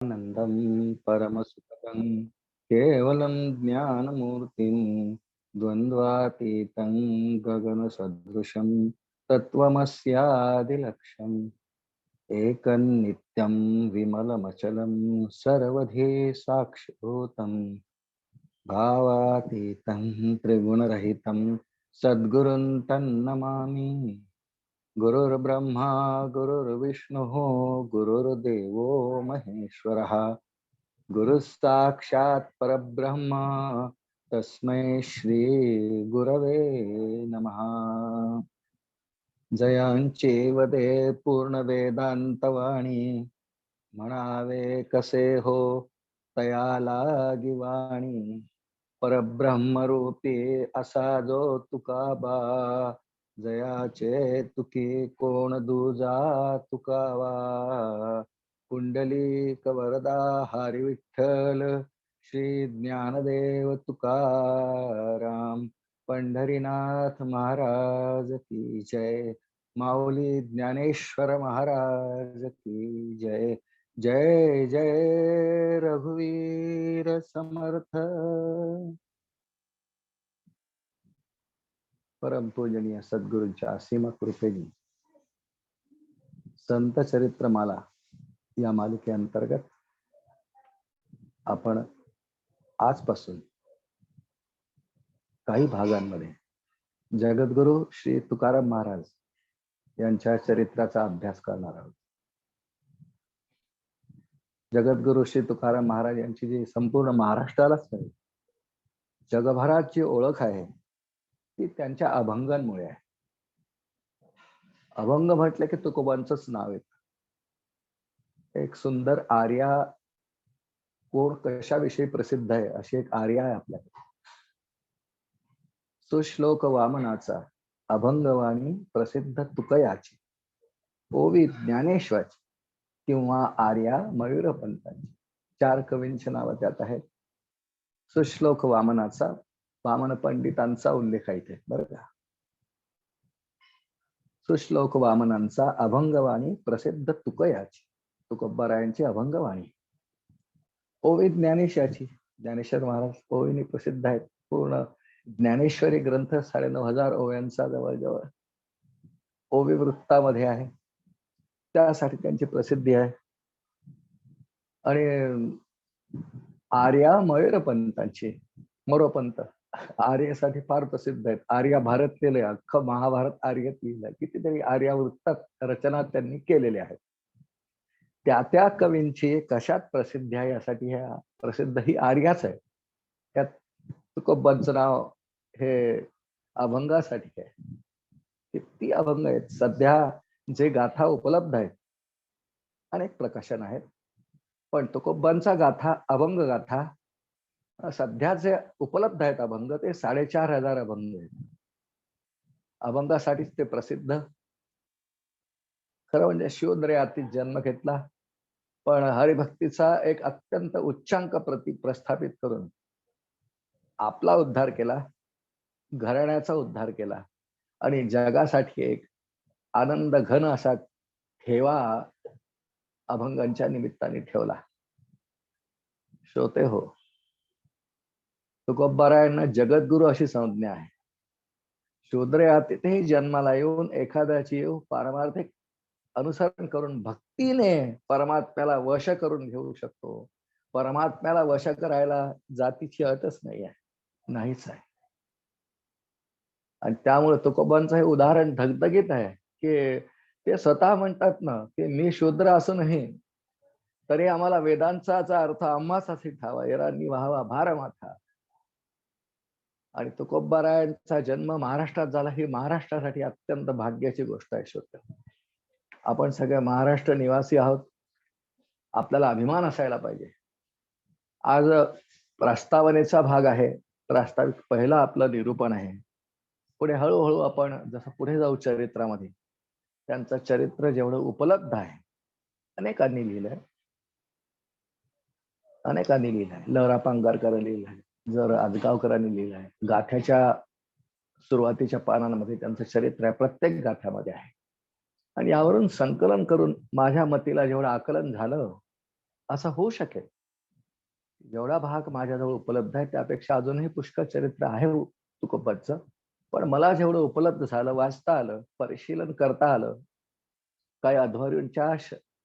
आनंदं परमसुखदं केवलं ज्ञानमूर्तिं द्वन्द्वातीतं गगनसदृशं तत्त्वमस्यादिलक्ष्यम् एकन्नित्यं विमलमचलं सर्वधी साक्षिभूतं भावातीतं त्रिगुणरहितं सद्गुरुं तन्नमामि। गुरुर्ब्रह्मा गुरुर्विष्णुः गुरुर्देवो महेश्वरः गुरुः साक्षात् परब्रह्म तस्मै श्री गुरवे नमः। जयांची वदे पूर्ण वेदांतवाणी म्हणावे कसे हो तया लागिवाणी परब्रह्मरूपी असा जो तुकाबा जयाचे तुकी कोण दूजा तुकावा पुंडलिक वरदा हरी विठ्ठल श्री ज्ञानदेव तुकाराम पंढरीनाथ महाराज की जय माऊली ज्ञानेश्वर महाराज की जय जय जय रघुवीर समर्थ। परमपूजनीय सद्गुरूंच्या असीम कृपेने संत चरित्रमाला या मालिकेअंतर्गत आपण आजपासून काही भागांमध्ये जगद्गुरु श्री तुकाराम महाराज यांच्या चरित्राचा अभ्यास करणार आहोत। जगद्गुरु श्री तुकाराम महाराज यांची जी संपूर्ण महाराष्ट्रालाच नाही जगभरात जी ओळख आहे ती त्यांच्या अभंगांमुळे आहे। अभंग म्हटले की तुकोबांचंच नाव येतं। एक सुंदर आर्या कोण कशाविषयी प्रसिद्ध आहे अशी एक आर्या आहे आपल्याकडे। सुश्लोक वामनाचा अभंगवाणी प्रसिद्ध तुकयाची ओवी ज्ञानेश्वराची किंवा आर्या मयूरपंतांची 4 कवींची नावं त्यात आहेत। सुश्लोक वामनाचा वामन पंडितांचा उल्लेख आहे इथे बरं का। सुश्लोक वामनांचा अभंगवाणी प्रसिद्ध तुकयाची तुकोबारायांची अभंगवाणी ओवी ज्ञानेशाची ज्ञानेश्वर महाराज ओवीने प्रसिद्ध आहेत। पूर्ण ज्ञानेश्वरी ग्रंथ 9,500 ओव्यांचा जवळजवळ ओवी वृत्तामध्ये आहे, त्यासाठी त्यांची प्रसिद्धी आहे। आणि आर्या मयूरपंतांची मोरोपंत आर्यसाठी फार प्रसिद्ध आहेत। आर्या भारत लिहिलंय, अख्खं महाभारत आर्यत लिहिलंय, कितीतरी आर्या वृत्तात रचना त्यांनी केलेल्या आहेत। त्या त्या कवींची कशात प्रसिद्धी आहे यासाठी ह्या प्रसिद्ध ही आर्याच आहे। त्यात तुकोबांचं नाव हे अभंगासाठी आहे। किती अभंग आहेत सध्या जे गाथा उपलब्ध आहेत, अनेक प्रकाशन आहेत, पण तुकोबांचा गाथा अभंग गाथा सध्या जे उपलब्ध आहेत अभंग ते 4,500 अभंग आहेत। अभंगासाठीच ते प्रसिद्ध। खरं म्हणजे शूद्रयातीत जन्म घेतला, पण हरिभक्तीचा एक अत्यंत उच्चांक प्रस्थापित करून आपला उद्धार केला, घराण्याचा उद्धार केला आणि जगासाठी एक आनंद घन असा ठेवा अभंगांच्या निमित्ताने ठेवला। श्रोते हो, तुकोबारायांना जगद्गुरु अशी संज्ञा आहे। शूद्रयातीतही जन्माला येऊन एखाद्याची पारमार्थिक अनुसरण करून भक्तीने परमात्म्याला वश करून घेऊ शकतो। परमात्म्याला वश करायला जातीची अटच नाही आहे, नाहीच आहे। आणि त्यामुळे तुकोबांचं हे उदाहरण धगधगीत आहे की ते स्वतः म्हणतात ना की मी शूद्र असूनही तरी आम्हाला वेदांचा अर्थ आम्हासाठी ठावा एरांनी व्हावा भार माथा। आणि तुकोबारायांचा जन्म महाराष्ट्रात झाला ही महाराष्ट्रासाठी अत्यंत भाग्याची गोष्ट आहे। श्रोते, आपण सगळे महाराष्ट्र निवासी आहोत, आपल्याला अभिमान असायला पाहिजे। आज प्रस्तावनेचा भाग आहे, प्रास्ताविक पहिला आपलं निरूपण आहे। पुढे हळूहळू आपण जसं पुढे जाऊ चरित्रामध्ये त्यांचं चरित्र जेवढं उपलब्ध आहे अनेकांनी लिहिलंय, अनेकांनी लिहिलंय। लहरा पांगारकरांनी लिहिलंय, जर आजगावकरांनी लिहिलंय, गाथ्याच्या सुरुवातीच्या पानांमध्ये त्यांचं चरित्र आहे, प्रत्येक गाथ्यामध्ये आहे। आणि यावरून संकलन करून माझ्या मतीला जेवढं आकलन झालं असं होऊ शकेल. जेवढा भाग माझ्याजवळ उपलब्ध आहे त्यापेक्षा अजूनही पुष्कळ चरित्र आहे तुकोबांचं. पण मला जेवढं उपलब्ध झालं, वाचता आलं, परिशीलन करता आलं, काही अध्वर्यूंच्या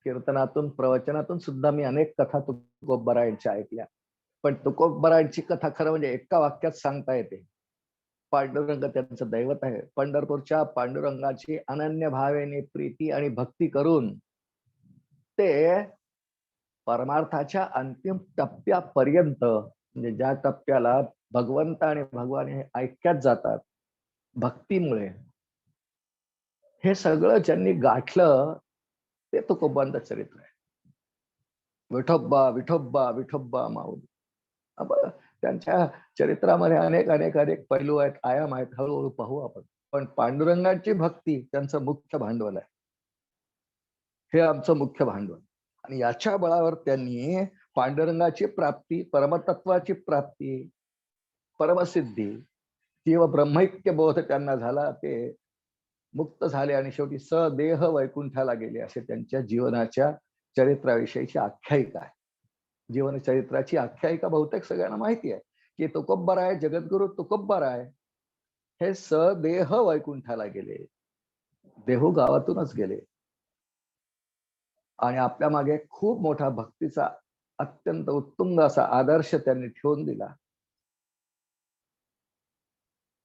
कीर्तनातून, प्रवचनातून सुद्धा मी अनेक कथा तुकोबारायांच्या ऐकल्या. पण तुकोबारायांची कथा खरं म्हणजे एका वाक्यात सांगता येते. पांडुरंग त्यांचं दैवत आहे. पंढरपूरच्या पांडुरंगाची अनन्य भावेने प्रीती आणि भक्ती करून ते परमार्थाच्या अंतिम टप्प्यापर्यंत, म्हणजे ज्या टप्प्याला भगवंत आणि भगवान हे ऐक्यात जातात भक्तीमुळे, हे सगळं ज्यांनी गाठलं ते तुकोबांचं चरित्र आहे. विठोबा विठोबा विठोबा माऊली. त्यांच्या चरित्रामध्ये अनेक अनेक अनेक पैलू आहेत, आयाम आहेत, हळूहळू पाहू आपण. पण पांडुरंगाची भक्ती त्यांचं मुख्य भांडवल आहे. हे आमचं मुख्य भांडवल. आणि याच्या बळावर त्यांनी पांडुरंगाची प्राप्ती, परमतत्वाची प्राप्ती, परमसिद्धी किंवा ब्रह्मैक्य बोध त्यांना झाला, ते मुक्त झाले आणि शेवटी सदेह वैकुंठाला गेले. असे त्यांच्या जीवनाच्या चरित्राविषयीची आख्यायिका आहे. जीवन चरित्राची आख्यायिका बहुतेक सगळ्यांना माहिती आहे की तुकोबाराय, जगद्गुरु तुकोबाराय हे सदेह वैकुंठाला गेले, देहू गावातूनच गेले आणि आपल्या मागे खूप मोठा भक्तीचा अत्यंत उत्तुंग असा आदर्श त्यांनी ठेवून दिला.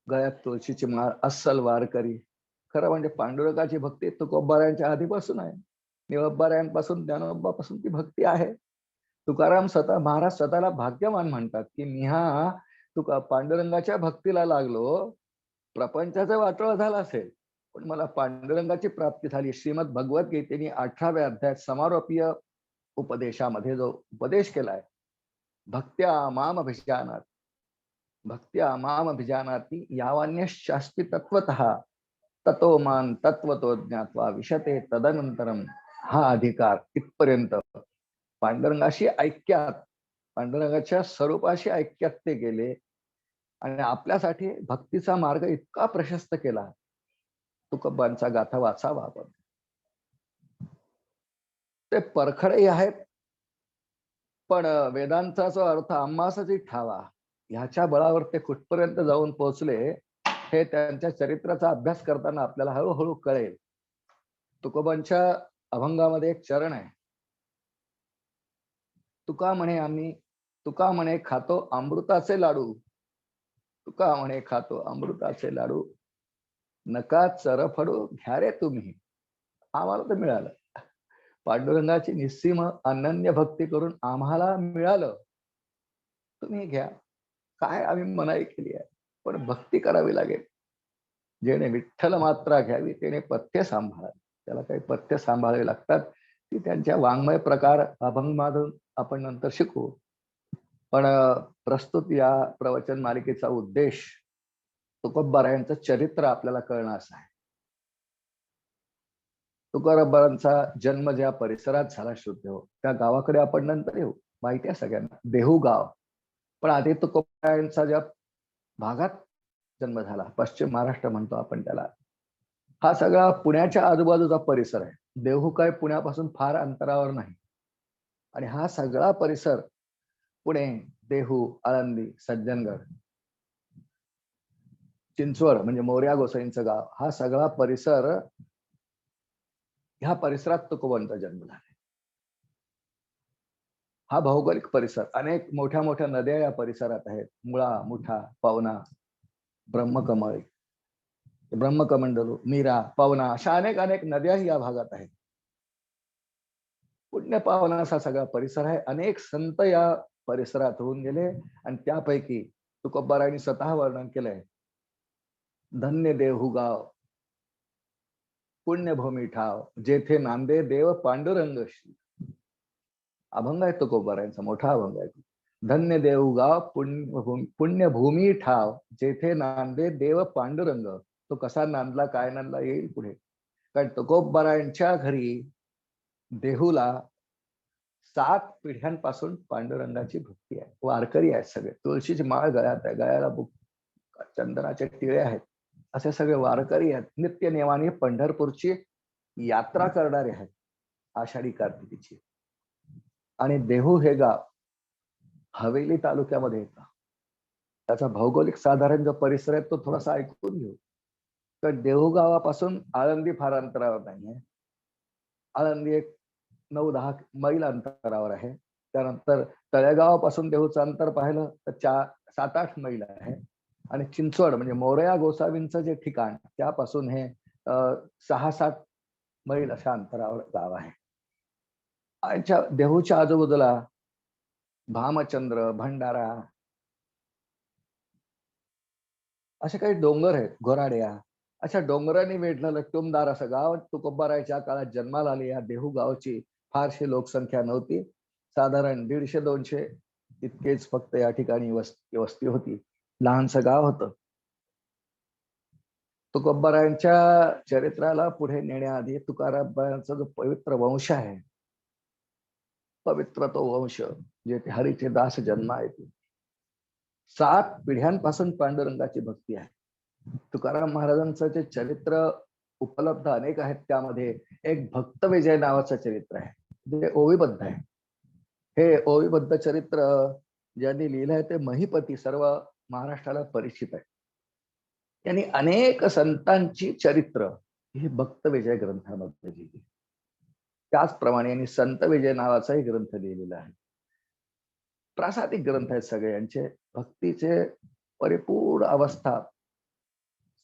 गळ्यात तुळशीची माळ, अस्सल वारकरी. खरं म्हणजे पांडुरंगाची भक्ती तुकोबारायांच्या आधीपासून आहे. निवब्बारायांपासून, ज्ञानोबापासून ती भक्ती आहे. तुकाराम स्वतः, महाराज स्वतःला भाग्यवान म्हणतात की मी हा तुका पांडुरंगाच्या भक्तीला लागलो, प्रपंचाचं वाटोळं झालं असेल पण मला पांडुरंगाची प्राप्ती झाली. श्रीमद भगवद्गीतेने 18व्या अध्यायात समारोपीय उपदेशामध्ये जो उपदेश केलाय, भक्त्या माम अभिजानात, भक्त्या माम अभिजानाती यावान्यशास्ति तत्वतः ततो मान तत्वतो ज्ञात्वा विशते तदनंतरम, हा अधिकार इथपर्यंत पांडुरंगाशी ऐक्यात, पांडुरंगाच्या स्वरूपाशी ऐक्यात ते गेले आणि आपल्यासाठी भक्तीचा मार्ग इतका प्रशस्त केला. तुकोबांचा गाथा वाचावा आपण. ते परखडही आहेत, पण वेदांचा जो अर्थ आम्हासाठी ठावा, ह्याच्या बळावर ते कुठपर्यंत जाऊन पोहोचले हे त्यांच्या चरित्राचा अभ्यास करताना आपल्याला हळूहळू कळेल. तुकोबांच्या अभंगामध्ये एक चरण आहे, तुका म्हणे खातो अमृताचे लाडू, तुका म्हणे खातो अमृताचे लाडू, नका चरफडू घ्या रे तुम्ही. आम्हाला तर मिळालं, पांडुरंगाची निस्सीम अनन्य भक्ती करून आम्हाला मिळालं, तुम्ही घ्या. काय आम्ही मनाई केली आहे, पण भक्ती करावी लागेल. जेणे विठ्ठल मात्रा घ्यावी तेने पथ्य सांभाळावी. त्याला काही पथ्य सांभाळावे लागतात, ती त्यांच्या वाङ्मय प्रकार अभंगमधून आपण नंतर शिकू. पण प्रस्तुत या प्रवचन मालिकेचा उद्देश तुकोबारायांचं चरित्र आपल्याला कळणं असं आहे. तुकोबारांचा जन्म ज्या परिसरात झाला शुद्ध हो, त्या गावाकडे आपण नंतर येऊ. माहिती आहे सगळ्यांना, देहू गाव. पण आधी तुकोबारायांचा ज्या भागात जन्म झाला, पश्चिम महाराष्ट्र म्हणतो आपण त्याला, हा सगळा पुण्याच्या आजूबाजूचा परिसर आहे. देहू काय पुण्यापासून फार अंतरावर नाही. आणि हा सगळा परिसर, पुणे, देहू, आळंदी, सज्जनगड, चिंचवड म्हणजे मोर्या गोसाईंचं गाव, हा सगळा परिसर, ह्या परिसरात तुकोबांचा जन्म झाला. हा भौगोलिक परिसर, अनेक मोठ्या मोठ्या नद्या या परिसरात आहेत. मुळा, मुठा, पवना, ब्रह्मकमळ, ब्रह्मकमंडलू, मीरा, पवना, अशा अनेक अनेक नद्याही या भागात आहेत. पुण्य पावना असा सगळा परिसर आहे. अनेक संत या परिसरात होऊन गेले आणि त्यापैकी तुकोबारायांनी स्वतः वर्णन केलंय, धन्य देहू गाव, पुण्यभूमी ठाव, जेथे नांदे देव पांडुरंग श्री. अभंग आहे तुकोबारायांचा, मोठा अभंग आहे. धन्य देहू गाव, पुण्यभूमी ठाव, जेथे नांदे देव पांडुरंग. तो कसा नांदला, काय नांदला, येईल पुढे. कारण तुकोबारायांच्या घरी देहूला 7 पिढ्यांपासून पांडुरंगाची भक्ती आहे. वारकरी आहेत सगळे, तुळशीची माळ गळ्यात आहे, गळ्याला चंदनाचे टिळे आहेत, असे सगळे वारकरी आहेत. नित्य नेमाने पंढरपूरची यात्रा करणारे आहेत आषाढी कार्तिकीची. आणि देहू हे गाव हवेली तालुक्यामध्ये येतं. त्याचा भौगोलिक साधारण जो परिसर आहे तो थोडासा ऐकून घेऊ. तर देहू गावापासून आळंदी फार अंतरावर नाहीये. आळंदी एक 9-10 मैल अंतरावर आहे. त्यानंतर तळेगावापासून देहूचं अंतर पाहिलं तर 7-8 मैल आहे. आणि चिंचवड म्हणजे मोरया गोसावींचं जे ठिकाण त्यापासून हे 6-7 मैल अशा अंतरावर गाव आहे. देहूच्या आजूबाजूला भामचंद्र, भंडारा असे काही डोंगर आहेत, घोराड्या. अशा डोंगरांनी वेढलेलं टुमदार असं गाव. तुकोबारायच्या काळात जन्माला आले या देहू गावची फारशी लोकसंख्या नव्हती. साधारण 150-200 इतकेच फक्त या ठिकाणी वस्ती होती. लहानसं गाव होतं. तुकोबारायांच्या चरित्राला पुढे नेण्याआधी तुकारामांचा जो पवित्र वंश आहे, पवित्र तो वंश जे हरीचे दास जन्मा येते. 7 पिढ्यांपासून पांडुरंगाची भक्ती आहे. तुकाराम महाराजांचं जे चरित्र उपलब्ध अनेक आहेत त्यामध्ये एक भक्त विजय नावाचं चरित्र आहे, जे ओवीबद्ध आहे. हे ओवीबद्ध चरित्र ज्यांनी लिहिलं आहे ते महिपती सर्व महाराष्ट्राला परिचित आहे. त्यांनी अनेक संतांची चरित्र ही भक्त विजय ग्रंथामध्ये लिहिली. त्याचप्रमाणे यांनी संत विजय नावाचाही ग्रंथ लिहिलेला आहे. प्रासादिक ग्रंथ आहेत सगळे यांचे. भक्तीचे परिपूर्ण अवस्था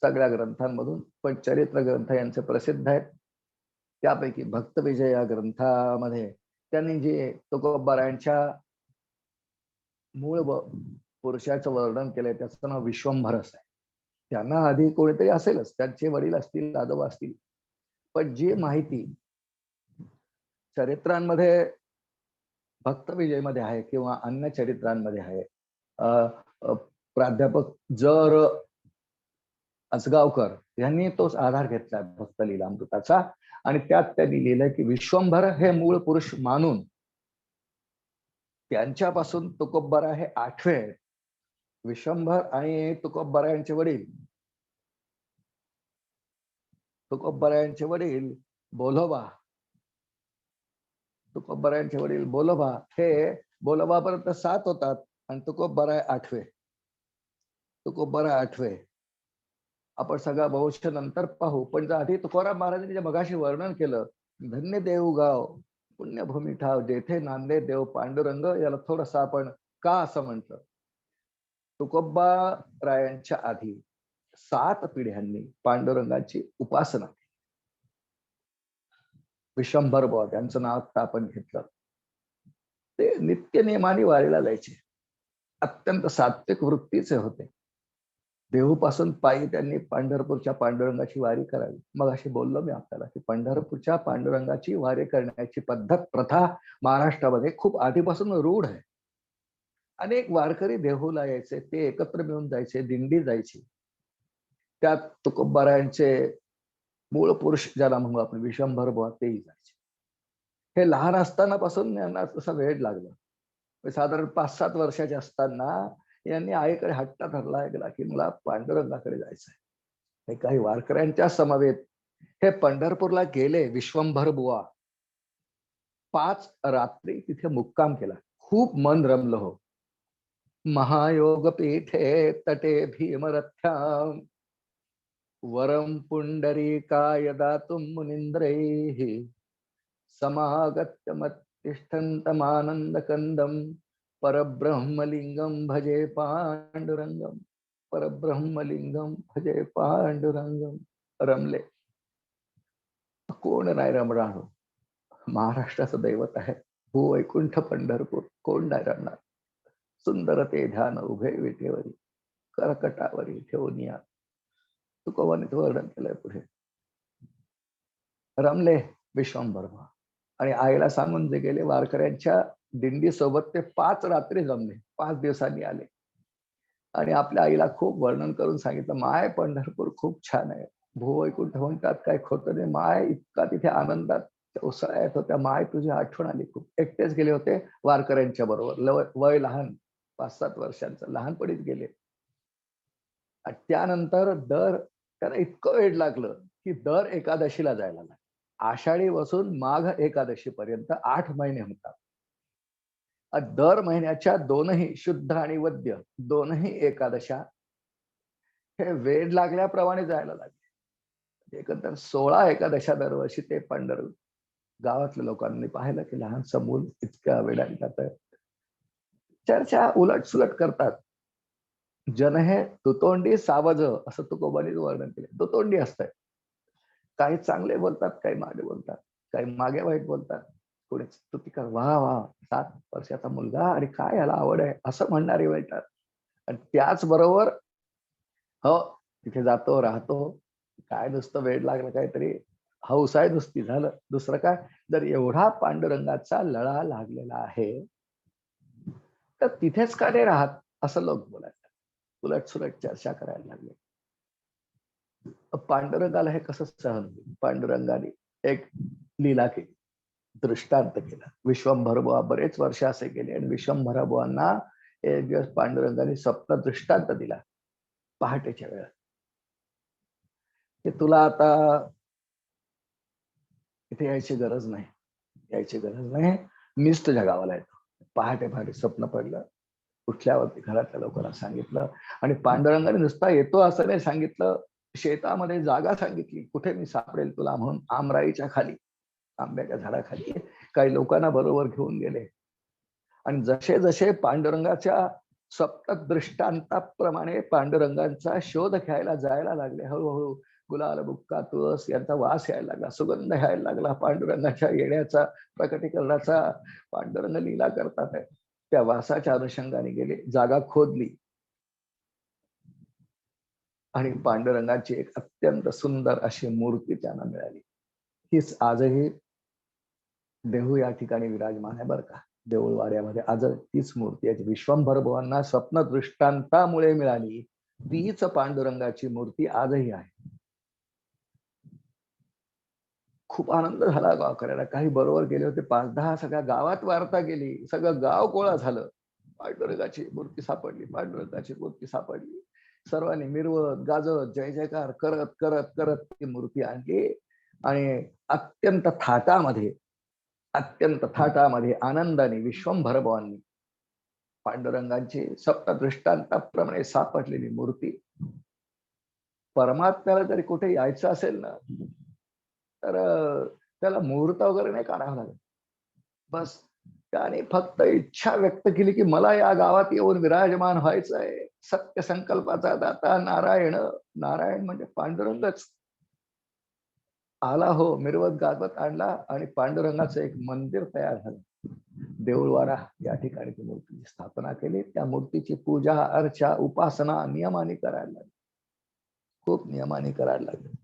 सगळ्या ग्रंथांमधून, पण चरित्र ग्रंथ यांचे प्रसिद्ध आहेत. त्यापैकी भक्त विजय या ग्रंथामध्ये त्यांनी जे तुकोबारायांच्या मूळ पुरुषाचं वर्णन केलंय त्याचं नाव विश्वंभरस आहे. त्यांना आधी कोणीतरी असेलच, त्यांचे वडील असतील, आजोबा असतील, पण जी माहिती चरित्रांमध्ये भक्त विजय मध्ये आहे किंवा अन्य चरित्रांमध्ये आहे, प्राध्यापक जर असगावकर यांनी तोच आधार घेतला भक्त लीलामृताचा. आणि त्यात त्यांनी लिहिलंय की विश्वंभर हे मूळ पुरुष मानून त्यांच्यापासून तुकोबरा हे 8वे आहेत. विश्वंभर आणि तुकोबरा यांचे वडील, तुकोबरा यांचे वडील बोलोबा, तुकोबरा यांचे वडील बोलोबा हे बोलोबापर्यंत 7 होतात आणि तुकोबरा 8वे. तुकोबरा 8वे. आपण सगळा भविष्य नंतर पाहू, पण आधी तुकाराम महाराजांनी जे मगाशी वर्णन केलं, धन्य देऊ गाव पुण्यभूमी ठाव जेथे नांदे देव पांडुरंग, याला थोडस आपण का असं म्हटलं. तुकोबारायांच्या आधी 7 पिढ्यांनी पांडुरंगाची उपासना. विश्वंभर बुवा त्यांचं नाव आता आपण घेतलं. ते नित्य नियमाने वारीला जायचे. अत्यंत सात्विक वृत्तीचे होते. देहूपासून पायी त्यांनी पंढरपूरच्या पांडुरंगाची वारी करावी. मग अशी बोललो मी आपल्याला की पंढरपूरच्या पांडुरंगाची वारी करण्याची पद्धत, प्रथा महाराष्ट्रामध्ये खूप आधीपासून रूढ आहे. अनेक वारकरी देहूला यायचे, ते एकत्र मिळून जायचे, दिंडी जायची. त्यात तुकोबारायांचे मूळ पुरुष ज्याला म्हणू आपण विश्वंभर बुवा तेही जायचे. हे लहान असताना पासून यांना तसा वेळ लागला. साधारण 5-7 वर्षाचे असताना यांनी आईकडे हट्ट धरला गेला की मला पांडुरंगाकडे जायचंय. हे काही वारकऱ्यांच्या समवेत हे पंढरपूरला गेले. विश्वंभर बुवा 5 रात्री तिथे मुक्काम केला. खूप मन रमलं हो. महायोग पीठे तटे भीमरथ्याम वरम पुंडरीकाय दातुम मुनींद्रैः समागत्य मत्तिष्ठन्तमानंद कंदम परब्रह्मलिंगम भजे पांडुरंगम, परब्रह्मलिंगम भजे पांडुरंगम. रमले. कोण नाही रमणार. महाराष्ट्राचं दैवत आहे भूवैकुंठ पंढरपूर, कोण नाही रमणार. सुंदर ते ध्यान उभे विटेवरी कर्कटावरी ठेवून या. तुकोबाने वर्णन केलंय पुढे. रमले विश्वंभर आणि आईला सांगून जे गेले. वारकऱ्यांच्या दिंडी सोबत ते 5 रात्री जमले. 5 दिवसांनी आले आणि आपल्या आईला खूप वर्णन करून सांगितलं, माय पंढरपूर खूप छान आहे, भूवैकुंठ म्हणतात काय खोटं नाही. माय इतका तिथे आनंदात उसळ्या येत होत्या. माय तुझी आठवण आली खूप. एकटेच गेले होते वारकऱ्यांच्या बरोबर. वय लहान, 5-7 वर्षांचं, लहानपणीच गेले. त्यानंतर त्याला इतकं वेळ लागलं की दर एकादशीला जायला लागलं. आषाढी पासून माघ एकादशी पर्यंत 8 महिने होतात. दर महिन्याच्या दोनही शुद्ध आणि वद्य दोनही एकादशा हे वेड लागल्याप्रमाणे जायला लागले. एकंदर 16 एकादशा दरवर्षी ते पांडुरंग गावातल्या लोकांनी पाहिलं की लहानसं मूल इतक्या वेळाने जात आहे. चर्चा उलटसुलट करतात. जन हे दुतोंडी सावज असं तुकोबांनी वर्णन केले. दुतोंडी असतंय. काही चांगले बोलतात, काही मागे बोलतात, काही मागे वाईट बोलतात, कोणी स्तुती कर, वा वा 7 वर्षाचा मुलगा आणि काय याला आवड आहे असं म्हणणारे मिळतात. आणि त्याचबरोबर हो तिथे जातो राहतो, काय नुसतं वेड लागलं काहीतरी हौस आहे नुसती झालं. दुसरं काय, जर एवढा पांडुरंगाचा लळा लागलेला आहे तर तिथेच का नाही राहत असं लोक बोलायला, उलटसुलट चर्चा करायला लागले. पांडुरंगाला हे कसं सहन होईल? पांडुरंगाने एक लीला केली, दृष्टांत केला. विश्वंभरबुवा बरेच वर्ष असे गेले आणि विश्वंभरबुवांना एक दिवस पांडुरंगाने स्वप्न दृष्टांत दिला पहाटेच्या वेळा, की तुला आता इथे यायची गरज नाही, यायची गरज नाही, मीच तुझ्या गावाला येतो. पहाटे पहाटे स्वप्न पडलं. उठल्यावरती घरातल्या लोकांना सांगितलं आणि पांडुरंगाने नुसता येतो असं नाही सांगितलं, शेतामध्ये जागा सांगितली कुठे मी सापडेल तुला म्हणून. आमराईच्या खाली, आंब्याच्या झाडाखाली काही लोकांना बरोबर घेऊन गेले. आणि जसे जसे पांडुरंगाच्या स्वप्न दृष्टांताप्रमाणे पांडुरंगांचा शोध घ्यायला जायला लागले, हळूहळू गुलाल बुक्का तुळस यांचा वास यायला लागला, सुगंध यायला लागला पांडुरंगाच्या येण्याचा, प्रकटीकरणाचा. पांडुरंग लीला करतात आहे त्या वासाच्या अनुषंगाने गेले, जागा खोदली आणि पांडुरंगाची एक अत्यंत सुंदर अशी मूर्ती त्यांना मिळाली. हीच आजही देहू या ठिकाणी विराजमान आहे बरं का. देऊळ वाड्यामध्ये आज तीच मूर्ती आहे. विश्वंभर बुवांना स्वप्न दृष्टांतामुळे मिळाली तीच पांडुरंगाची मूर्ती आजही आहे. खूप आनंद झाला गावकऱ्याला. काही बरोबर गेले होते 5-10, सगळ्या गावात वार्ता गेली, सगळं गाव गोळा झालं. पांडुरंगाची मूर्ती सापडली, पांडुरंगाची मूर्ती सापडली. सर्वांनी मिरवत गाजत जय जयकार करत करत करत ती मूर्ती आणली आणि अत्यंत थाटामध्ये आनंदाने विश्वंभर बुवांनी पांडुरंगाची सप्तदृष्टांताप्रमाणे सापडलेली मूर्ती, परमात्म्याला जरी कुठे यायचं असेल ना तर त्याला मुहूर्त वगैरे नाही काढावं लागत. बस त्याने फक्त इच्छा व्यक्त केली की मला या गावात येऊन विराजमान व्हायचं आहे. सत्य संकल्पाचा दाता नारायण, नारायण म्हणजे पांडुरंगच आला हो, मिरवत गाजवत आणला आणि पांडुरंगाचं एक मंदिर तयार झालं. देऊळवाडा या ठिकाणी ती मूर्तीची स्थापना केली. त्या मूर्तीची पूजा अर्चा उपासना नियमाने करायला लागली, खूप नियमाने करायला लागली.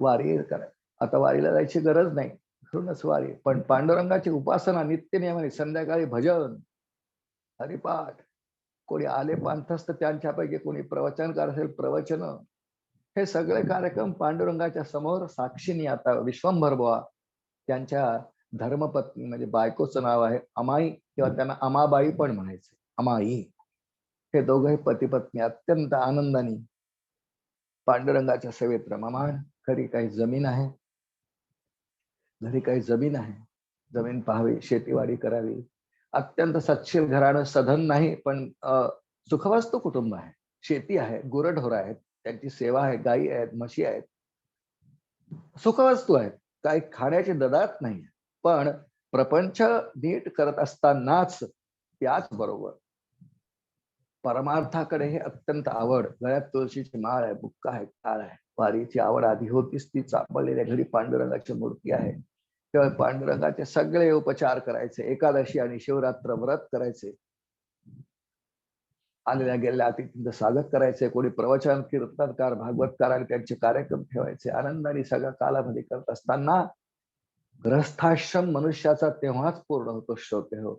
वारी करायला आता वारीला जायची गरज नाही, म्हणूनच वारी. पण पांडुरंगाची उपासना नित्य नियमाने, संध्याकाळी भजन हरिपाठ, कोणी आले पांथस्थ त्यांच्यापैकी कोणी प्रवचनकार असेल प्रवचन, हे सगळे कार्यक्रम पांडुरंगाच्या समोर साक्षीने. आता विश्वंभर बुवा त्यांच्या धर्मपत्नी म्हणजे बायकोचं नाव आहे अमाई किंवा त्यांना अमाबाई पण म्हणायचे, अमाई. हे दोघे पती पत्नी अत्यंत आनंदाने पांडुरंगाच्या सेवेत रममान. घरी काही जमीन आहे, जमीन पाहावी, शेतीवाडी करावी. अत्यंत सच्छील घराणं, सधन नाही पण सुखवस्तू कुटुंब आहे. शेती आहे, गुरढोर आहेत, त्यांची सेवा आहे, गायी आहेत, म्हशी आहेत, सुखवस्तू आहेत. काही खाण्याची ददात नाही. पण प्रपंच नीट करत असतानाच त्याच बरोबर परमार्थाकडे हे अत्यंत आवड. गळ्यात तुळशीची माळ आहे, बुक्का आहे, टाळ आहे. वारीची आवड आधी होतीच, ती चापडलेल्या घरी पांडुरंगाची मूर्ती आहे. तेव्हा पांडुरंगाचे सगळे उपचार करायचे, एकादशी आणि शिवरात्र व्रत करायचे, आलेल्या गेलेल्या अतिथींचं स्वागत करायचे, कोणी प्रवचन कीर्तनकार भागवतकार आणि त्यांचे कार्यक्रम ठेवायचे. आनंदाने सगळा कालावधी करत असताना गृहस्थाश्रम मनुष्याचा तेव्हाच पूर्ण होतो श्रोते हो,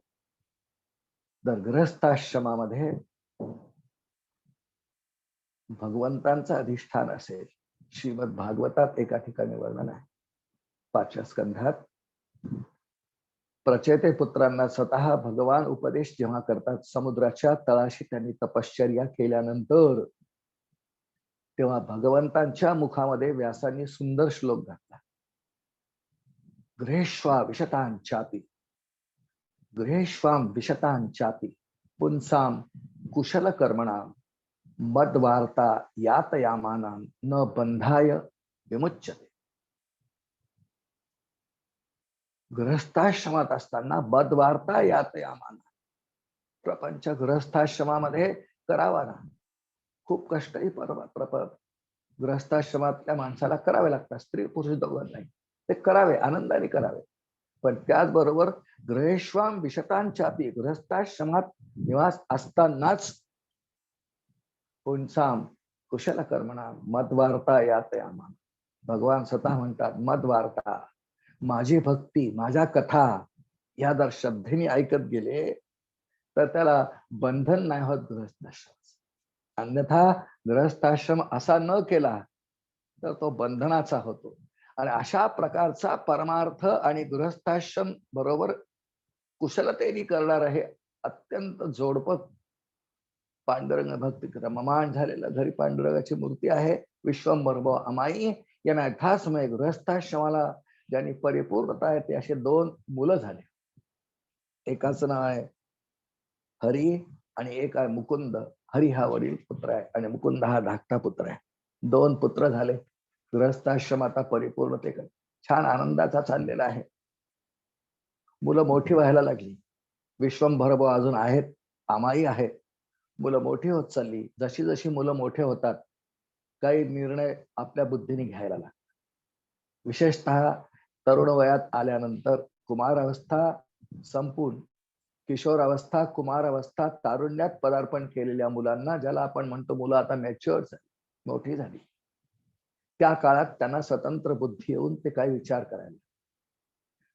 जर गृहस्थाश्रमामध्ये भगवंतांचं अधिष्ठान असेल. श्रीमद भागवतात एका ठिकाणी वर्णन आहे 5व्या स्कंधात, प्रचेते पुत्रांना स्वतः भगवान उपदेश जेव्हा करतात, समुद्राच्या तळाशी त्यांनी तपश्चर्या केल्यानंतर, तेव्हा भगवंतांच्या मुखामध्ये व्यासांनी सुंदर श्लोक घातला. गृहेष्वा विशतांचापि गृहेष्वाम विशतांचापि पुंसाम कुशल कर्मणाम मद्वार्ता यातयामानां न बंधाय विमुच्यते. गृहस्थाश्रमात असताना मद्वार्ता यातयामाना, प्रपंच गृहस्थाश्रमामध्ये करावा ना. खूप कष्टही गृहस्थाश्रमातल्या माणसाला करावे लागतात, स्त्री पुरुष दोघं नाही, ते करावे, आनंदाने करावे. पण त्याचबरोबर गृहेश्वाम विशतांचापी, गृहस्थाश्रमात निवास असतानाच पुंसाम कुशल कर्मणा मद्वार्ता यातयामा, भगवान स्वतः म्हणतात मद्वार्ता, माझी भक्ती, माझ्या कथा या जर श्रद्धेने ऐकत गेले तर त्याला बंधन नाही होत गृहस्थाश्रम. अन्यथा गृहस्थाश्रम असा न केला तर तो बंधनाचा होतो. आणि अशा प्रकारचा परमार्थ आणि गृहस्थाश्रम बरोबर कुशलतेने करणार हे अत्यंत जोडपं पांडुरंग भक्ती क्रममान झालेलं. घरी पांडुरंगाची मूर्ती आहे, विश्वंभर अमाई यांना यथासमय गृहस्थाश्रमाला ज्यांनी परिपूर्णता आहे ते असे 2 मुलं झाले. एकाचं नाव आहे हरी आणि एक आहे मुकुंद. हरी हा वडील पुत्र आहे आणि मुकुंद हा धाकटा पुत्र आहे. 2 पुत्र झाले. गृहस्थाश्रम आता परिपूर्णतेकडे छान आनंदाचा चाललेला आहे. मुलं मोठी व्हायला लागली. विश्वंभर अजून आहेत, आमाई आहेत. मुलं मोठी होत चालली. जशी जशी मुलं मोठे होतात काही निर्णय आपल्या बुद्धीने घ्यायला लागतात. विशेषतः तरुण वयात आल्यानंतर कुमारावस्था संपून किशोरावस्था, कुमारावस्था, तारुण्यात पदार्पण केलेल्या मुलांना, ज्याला आपण म्हणतो मुलं आता मॅच्युअर झाली, मोठी झाली, त्या काळात त्यांना स्वतंत्र बुद्धी येऊन ते काही विचार करायला.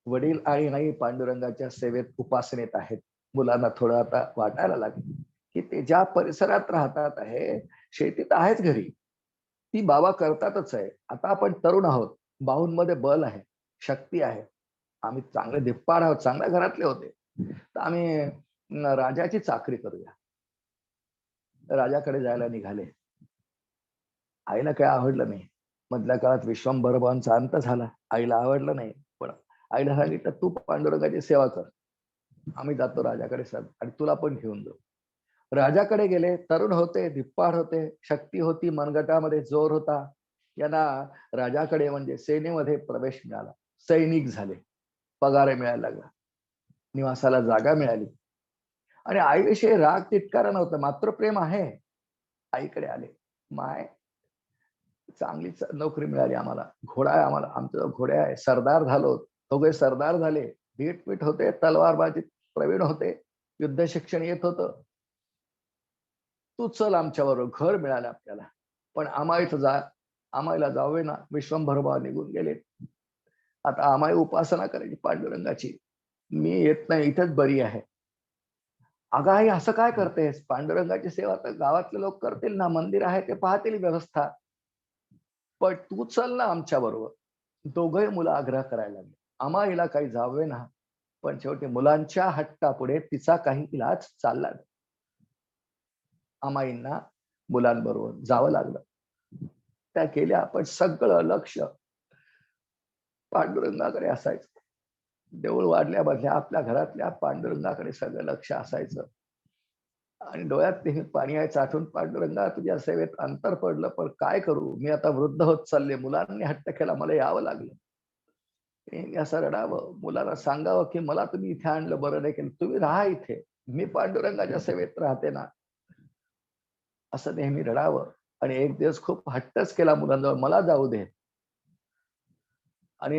वडील आणि नाही पांडुरंगाच्या सेवेत उपासनेत आहेत. मुलांना थोडं आता वाटायला लागेल की ते ज्या परिसरात राहतात आहे, शेतीत आहेच घरी, ती बाबा करतातच आहे. आता आपण तरुण आहोत, बाहूंमध्ये बल आहे, शक्ती आहे, आम्ही चांगले धिप्पाड आहोत, चांगल्या घरातले होते, तर आम्ही राजाची चाकरी करूया. राजाकडे जायला निघाले. आईला काय आवडलं नाही. मधल्या काळात विश्वंभरभावांचा अंत झाला. आईला आवडलं नाही, पण आईला सांगितलं तू पांडुरंगाची सेवा कर, आम्ही जातो राजाकडे सर आणि तुला पण घेऊन जाऊ. राजाकडे गेले. तरुण होते, धिप्पाड होते, शक्ती होती, मनगटामध्ये जोर होता. यांना राजाकडे म्हणजे सेनेमध्ये प्रवेश मिळाला. सैनिक झाले, पगार मिळायला लागला, निवासाला जागा मिळाली. आणि आईविषयी राग तितकारा नव्हता, मात्र प्रेम आहे. आईकडे आले. माय चांगली नोकरी मिळाली आम्हाला, घोडा आहे आम्हाला, आमचा घोडे आहे, सरदार झालो, दोघे सरदार झाले, भीटपीठ होते, तलवारबाजीत प्रवीण होते, युद्ध शिक्षण येत होतं. तू चल आमच्याबरोबर, घर मिळालं आपल्याला. पण आमाईला जावे ना. विश्वंभरभाव निघून गेले. आता आमाई उपासना करायची पांडुरंगाची. मी येत नाही, इथेच बरी आहे. अगं आई असं काय करतेस? पांडुरंगाची सेवा तर गावातले लोक करतील ना, मंदिर आहे ते पाहतील व्यवस्था, पण तू चल ना आमच्या बरोबर. दोघही मुलं आग्रह करायला लागले. आमाईला काही जावे ना, पण शेवटी मुलांच्या हट्टापुढे तिचा काही इलाज चालला नाही. आमाईंना मुलांबरोबर जावं लागलं. त्या केल्या, पण सगळं लक्ष पांडुरंगाकडे असायचं. देऊळ वाढल्यामधल्या आपल्या घरातल्या पांडुरंगाकडे सगळं लक्ष असायचं. आणि डोळ्यात नेहमी पाणी यायचं. आठवून पांडुरंगा तुझ्या सेवेत अंतर पडलं, पण काय करू, मी आता वृद्ध होत चालले, मुलांनी हट्ट केला, मला यावं लागलं. असं रडावं, मुलाला सांगावं की मला तुम्ही इथे आणलं बरं नाही केलं, तुम्ही राहा इथे, मी पांडुरंगाच्या सेवेत राहते ना, असं नेहमी रडावं. आणि एक दिवस खूप हट्टच केला मुलांजवळ, मला जाऊ दे. आणि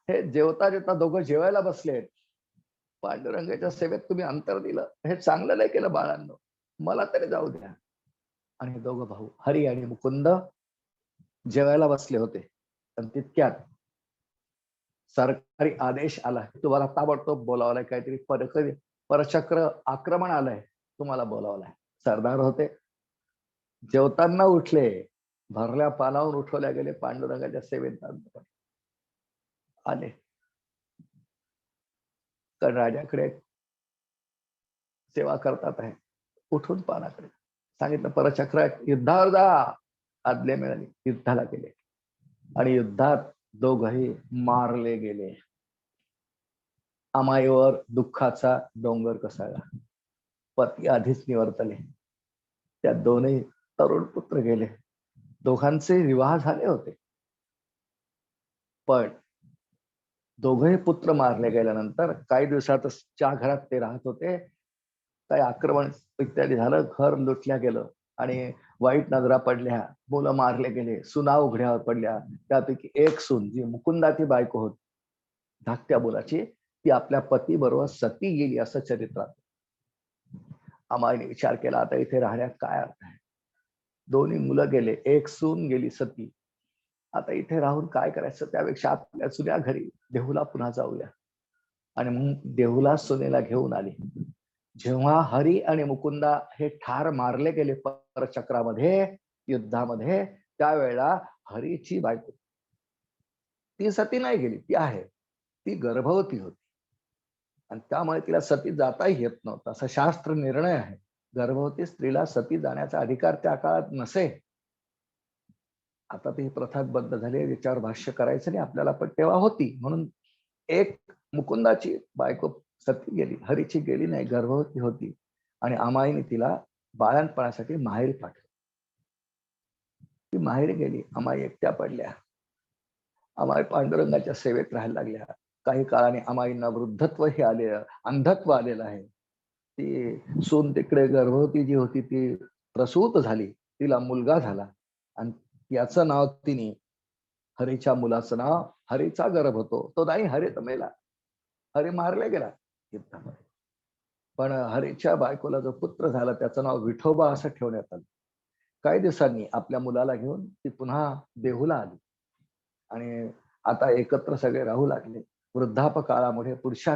हे जेवता जेवता दोघं जेवायला बसले. पांडुरंगाच्या सेवेत तुम्ही अंतर दिलं, हे चांगलं नाही केलं बाळांनो, मला तरी जाऊ द्या. आणि दोघं भाऊ हरी आणि मुकुंद जेवायला बसले होते. आणि तितक्यात सरकारी आदेश आला, तुम्हाला ताबडतोब बोलावलाय, काहीतरी परचक्र आक्रमण आलंय, तुम्हाला बोलावलाय. सरदार होते, जेवताना उठले, भरल्या पानावून उठवल्या गेले, पांडुरंगाच्या सेवेत आले. तर राजाकडे सेवा करतात आहे, उठून पानाकडे सांगितलं परचक्र युद्धावर जा. आज्ञा मिळाली, युद्धाला गेले. आणि युद्धात दोघही मारले गेले. अमाईवर दुःखाचा डोंगर कोसळला. पती आधीच निवर्तले. त्या दोन्ही तरुण पुत्र गेले. दोघांचे विवाह झाले होते, पण दोघे पुत्र मारले गेल्यानंतर काही दिवसातच ज्या घरात ते राहत होते, काही आक्रमण इत्यादी झालं, घर लुटल्या गेलं आणि वाईट नजरा पडल्या, मुलं मारले गेले, सुना उघड्यावर पडल्या. त्यापैकी एक सून जी मुकुंदाची बायको होती, धाकट्या मुलाची, ती आपल्या पती बरोबर सती गेली असं चरित्रात. आम्हाला विचार केला, आता इथे राहण्यात काय अर्थ आहे? दोन्ही मुलं गेले, एक सून गेली सती. आता इथे राहून काय करायचं? त्यापेक्षा आपल्या जुन्या घरी देहूला पुन्हा जाऊया. आणि मग देहूला सुनेला घेऊन आली. जेव्हा हरी आणि मुकुंदा हे ठार मारले गेले परचक्रामध्ये, युद्धामध्ये, त्यावेळेला हरीची बायको, ती सती नाही गेली, ती आहे, ती गर्भवती होती आणि त्यामुळे तिला सती जाताही येत नव्हतं, असा शास्त्र निर्णय आहे. गर्भवती स्त्रीला सती जाण्याचा अधिकार त्या काळात नसे. आता ती प्रथा बंद झाली, याच्यावर भाष्य करायचं नाही आपल्याला, पण तेव्हा होती. म्हणून एक मुकुंदाची बायको सती गेली, हरीची गेली नाही, गर्भवती होती आणि अमाईने तिला बाळणपणासाठी माहेरी पाठवली. ती माहेरी गेली, अमाई एकट्या पडल्या. अमाई पांडुरंगाच्या सेवेत राहायला लागल्या. काही काळाने अमाईंना वृद्धत्वही आले, अंधत्व आलेलं आहे. ती सून तिकडे गर्भवती जी होती ती प्रसूत झाली, तिला मुलगा झाला आणि याचं नाव तिने, हरीच्या मुलाचं नाव, हरीचा गर्भ होतो तो नाही, हरी तर मेला, हरी मारला गेला युद्धामध्ये. पण हरीच्या बायकोला जो पुत्र झाला त्याचं नाव विठोबा असं ठेवण्यात आलं. काही दिवसांनी आपल्या मुलाला घेऊन ती पुन्हा देहूला आली आणि आता एकत्र सगळे राहू लागले. वृद्धापकाळामध्ये पुढच्या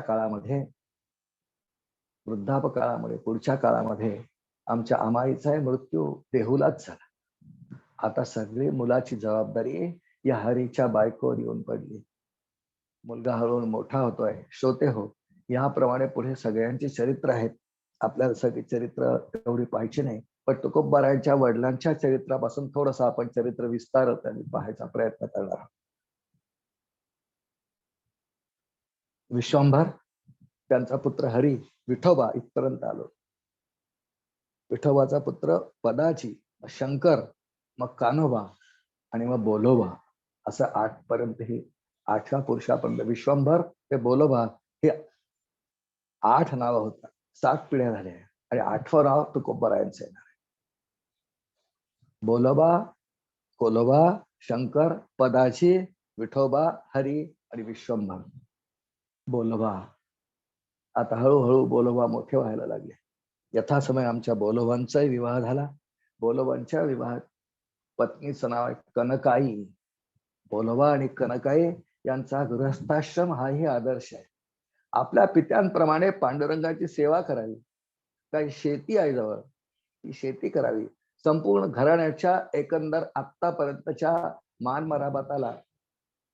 काळामध्ये आमच्या अमाईचा मृत्यू देहूलाच झाला. आता सगळी मुलाची जबाबदारी या हरीच्या बायकोवर येऊन पडली. मुलगा हळूहळू मोठा होतोय. श्रोते हो, याप्रमाणे पुढे सगळ्यांची चरित्र आहेत. आपल्याला सगळी चरित्र एवढी पाहायची नाही, पण तुकोबारायांच्या वडिलांच्या चरित्रापासून थोडस आपण चरित्र विस्तारत आणि पाहायचा प्रयत्न करणार आहोत. विश्वंभर, त्यांचा पुत्र हरी, विठोबा इथपर्यंत आलो. विठोबाचा पुत्र पदाची, शंकर, मग कान्होबा आणि मग बोलोबा, असं 8 पर्यंत ही 8व्या पुरुषापर्यंत विश्वंभर ते बोलोबा हे 8 नावं होतात. 7 पिढ्या झाल्या आणि 8वं नाव तुकोबारायांचं येणार आहे. बोलोबा, कोलोबा, शंकर, पदाची, विठोबा, हरी आणि विश्वंभर. बोलोबा. आता हळूहळू बोलोबा मोठे व्हायला लागले. यथासमय आमच्या बोलोबांचाही विवाह झाला. बोलोबांच्या विवाहात पत्नीचं नाव आहे कनकाई. बोलोबा आणि कनकाई यांचा गृहस्थाश्रम हाही आदर्श आहे. आपल्या पित्यांप्रमाणे पांडुरंगाची सेवा करावी. काही शेती आहे जवळ, ती शेती करावी. संपूर्ण घराण्याच्या एकंदर आतापर्यंतच्या मान मराबाताला,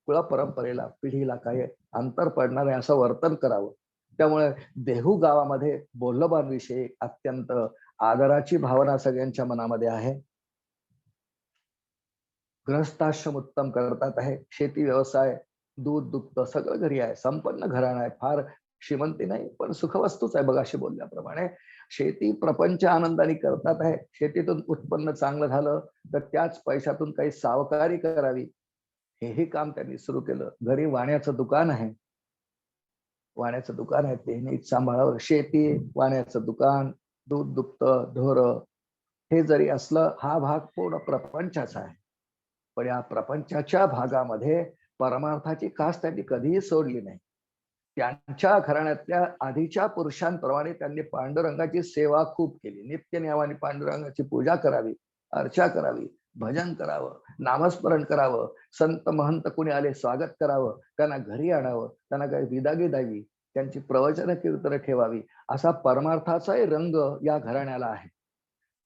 कुळ परंपरेला, पिढीला काही अंतर पडणार आहे असं वर्तन करावं. त्यामुळे देहू गावामध्ये बोलोबांविषयी अत्यंत आदराची भावना सगळ्यांच्या मनामध्ये आहे. गृहस्थाश्रम उत्तम करतात आहे. शेती व्यवसाय, दूध दुग्ध सगळं घरी आहे. संपन्न घराणं आहे. फार श्रीमंती नाही, पण सुखवस्तूच आहे. बघ अशी बोलल्याप्रमाणे शेती प्रपंच आनंदाने करतात आहे. शेतीतून उत्पन्न चांगलं झालं तर त्याच पैशातून काही सावकारी करावी, हेही काम त्यांनी सुरू केलं. घरी वाण्याचं दुकान आहे. वाण्याचं दुकान आहे, ते नीट सांभाळावं. शेती, वाण्याचं दुकान, दूध दुभत, ढोर, हे जरी असलं, हा भाग पूर्ण प्रपंचाचा आहे. पण या प्रपंचाच्या भागामध्ये परमार्थाची कास त्यांनी कधीही सोडली नाही. त्यांच्या घराण्यातल्या आधीच्या पुरुषांप्रमाणे त्यांनी पांडुरंगाची सेवा खूप केली. नित्यनियमाने पांडुरंगाची पूजा करावी, अर्चा करावी, भजन करावं, नामस्मरण करावं, संत महंत कुणी आले स्वागत करावं, त्यांना घरी आणावं, त्यांना काही विदागी द्यावी, त्यांची प्रवचन कीर्तन ठेवावी, असा परमार्थाचाही रंग या घराण्याला आहे.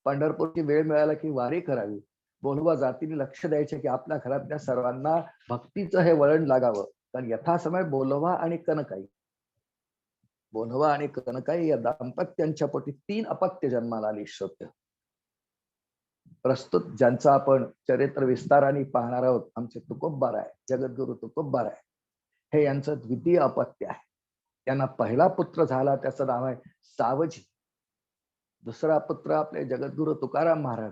पंढरपूरची वेळ मिळाला की वारी करावी. बोलोबा जातीने लक्ष द्यायचे की आपल्या घरातल्या सर्वांना भक्तीचं हे वळण लागावं. कारण यथासमय बोलोबा आणि कनकाई या दाम्पत्यांच्या पोटी 3 अपत्य जन्माला आली. श्रोत्य, प्रस्तुत ज्यांचं आपण चरित्र विस्ताराने पाहणार आहोत, आमचे तुकोबाराय, जगद्गुरु तुकोबाराय, हे यांचं द्वितीय अपत्य आहे. त्यांना पहिला पुत्र झाला, त्याचं नाव आहे सावजी. दुसरा पुत्र आपले जगद्गुरु तुकाराम महाराज.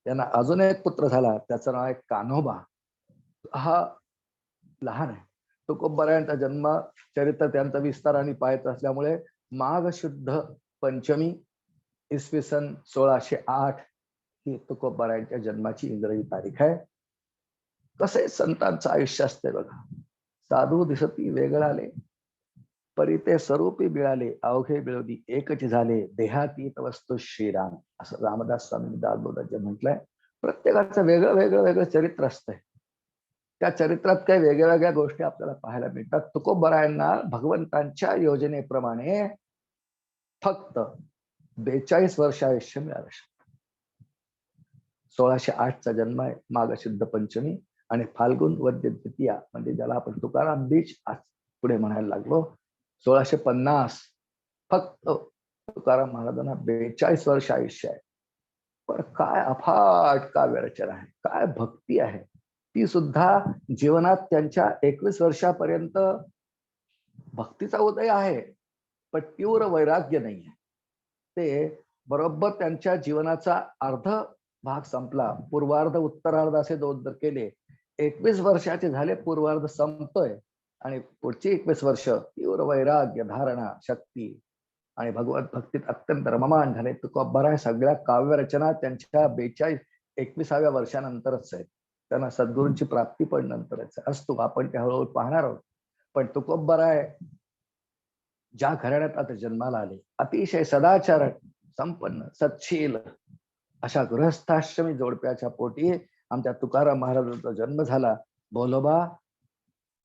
त्यांना अजून एक पुत्र झाला, त्याचं नाव आहे कान्होबा. हा लहान आहे. तुकोबरायांचा जन्म चरित्र त्यांचा विस्तार आणि पाहत असल्यामुळे माघ शुद्ध पंचमी इसवी सन 1608 ही तुकोबरायांच्या जन्माची इंग्रजी तारीख आहे. कसे संतांचं आयुष्य असते बघा. साधू दिसती वेगळाले, परी ते स्वरूपी मिळाले, अवघे मिळवली एकच झाले, देहातीत वस्तू श्रीराम, असं रामदास स्वामींनी दासबोधाचे म्हटलंय. प्रत्येकाचं वेगळं वेगळं वेगळं चरित्र असतंय. त्या चरित्रात काही वेगळ्या वेगळ्या गोष्टी आपल्याला पाहायला मिळतात. तुकोबरायांना भगवंतांच्या योजनेप्रमाणे फक्त 42 वर्ष आयुष्य मिळालं. 1608चा जन्म आहे, माघ शुद्ध पंचमी आणि फाल्गुन वद्य द्वितीया, म्हणजे ज्याला आपण तुकाराम बीज आज पुढे म्हणायला लागलो. 1650 फक्त तुकाराम महाराजांना 42 वर्ष आयुष्य आहे. पण काय अफाट काव्य रचना आहे, काय भक्ती आहे. ती सुद्धा जीवनात त्यांच्या 21 वर्षापर्यंत भक्तीचा उदय आहे, पण तीव्र वैराग्य नाहीये. ते बरोबर त्यांच्या जीवनाचा अर्ध भाग संपला, पूर्वार्ध उत्तरार्ध असे दोन जर केले, 21 वर्षाचे झाले, पूर्वार्ध संपतोय आणि पुढची 21 वर्ष तीव्र वैराग्य, धारणा, शक्ती आणि भगवत भक्तीत अत्यंत रममाण झाले. तुकोबराय सगळ्या काव्यरचना त्यांच्या 21व्या वर्षानंतरच आहेत. त्यांना सद्गुरूंची प्राप्ती पण नंतरच असतो, आपण ते हळूहळू पाहणार आहोत. पण तुकोबराय ज्या घराण्यात आता जन्माला आले, अतिशय सदाचार संपन्न सत्शील अशा गृहस्थाश्रमी जोडप्याच्या पोटी आमच्या तुकाराम महाराजांचा जन्म झाला. बोलोबा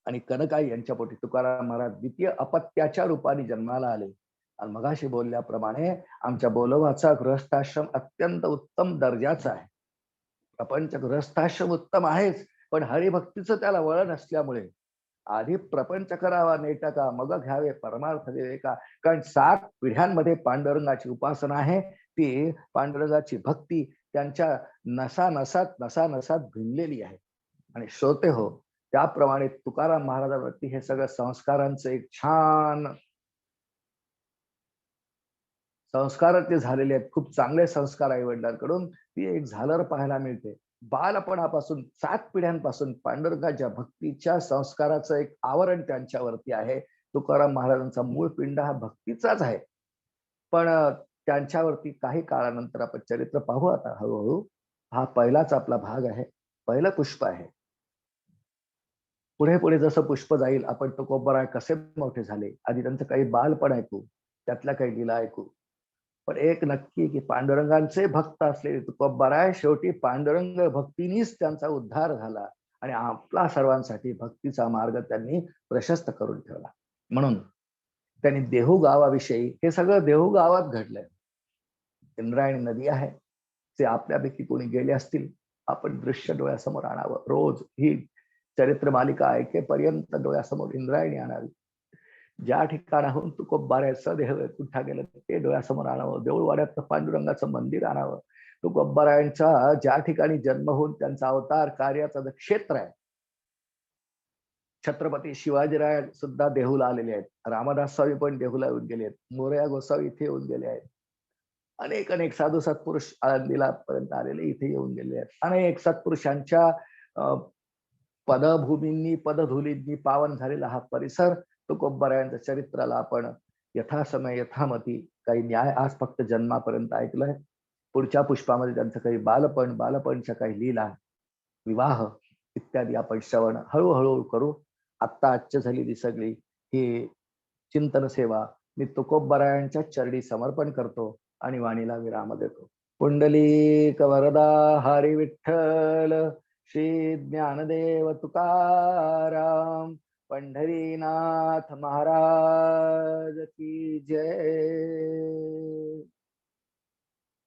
आणि कनकाई यांच्या पोटी तुकाराम महाराज द्वितीय अपत्याच्या रूपाने जन्माला आले. आणि मगाशी बोलल्याप्रमाणे आमच्या बोलोबाचा गृहस्थाश्रम अत्यंत उत्तम दर्जाचा आहे. प्रपंच गृहस्थाश्रम उत्तम आहेच, पण हरिभक्तीचं त्याला वळण असल्यामुळे आधी प्रपंच करावा नेटका, मग घ्यावे परमार्थ विवेका. कारण 7 पिढ्यांमध्ये पांडुरंगाची उपासना आहे. ती पांडुरंगाची भक्ती त्यांच्या नसानसात भिनलेली आहे. आणि श्रोते हो, त्याप्रमाणे तुकाराम महाराजांवरती हे सगळं संस्कारांचं एक छान संस्कार ते झालेले आहेत. खूप चांगले संस्कार आई वडिलांकडून ती एक झालर पाहायला मिळते. बालपणापासून 7 पिढ्यांपासून पांडुरंगाच्या भक्तीच्या संस्काराचं एक आवरण त्यांच्यावरती आहे. तुकाराम महाराजांचा मूळ पिंड हा भक्तीचाच आहे. पण त्यांच्यावरती काही काळानंतर आपण चरित्र पाहू आता हळूहळू. हा पहिलाच आपला भाग आहे, पहिलं पुष्प आहे. पुढे पुढे जसं पुष्प जाईल, आपण तुकोबराय कसे मोठे झाले, आधी त्यांचं काही बालपण ऐकू, त्यातल्या काही लीला ऐकू. पण एक नक्की की पांडुरंगांचे भक्त असलेले तुकोबराय शेवटी पांडुरंग भक्तीनीच त्यांचा उद्धार झाला आणि आपला सर्वांसाठी भक्तीचा मार्ग त्यांनी प्रशस्त करून ठेवला. म्हणून त्यांनी देहू गावाविषयी, हे सगळं देहू गावात घडलंय. इंद्रायणी नदी आहे, ते आपल्यापैकी कोणी गेले असतील, आपण दृश्य डोळ्यासमोर आणावं. रोज ही चरित्र मालिका ऐकेपर्यंत डोळ्यासमोर इंद्रायणी आणावी. ज्या ठिकाणाहून तुकोबरायचं देह कुठा गेलं ते डोळ्यासमोर आणावं. देऊळवाड्यात पांडुरंगाचं मंदिर आणावं. तुकोबरायांचा ज्या ठिकाणी जन्म होऊन त्यांचा अवतार कार्याचं क्षेत्र आहे, छत्रपती शिवाजीराय सुद्धा देहूला आलेले आहेत. रामदास स्वामी पण देहूला येऊन गेले आहेत. मोरया गोसावी इथे येऊन गेले आहेत. अनेक अनेक साधू सत्पुरुष आळंदीला पर्यंत आलेले इथे येऊन गेले आहेत. अनेक सत्पुरुषांच्या पदभूमींनी पदधुलींनी पावन झालेला हा परिसर तुकोबरायांच्या चरित्राला आपण यथासमय यथामती काही न्याय आज फक्त जन्मापर्यंत ऐकलंय. पुढच्या पुष्पामध्ये त्यांचं काही बालपण, बालपणच्या काही लीला, विवाह इत्यादी आपण श्रवण हळूहळू करू. आत्ता आजच्या झालेली सगळी ही चिंतन सेवा मी तुकोबरायांच्या चरणी समर्पण करतो आणि वाणीला विराम देतो. पुंडलिक वरदा हरी विठ्ठल, श्री ज्ञानदेव तुकाराम, पंढरीनाथ महाराज की जय.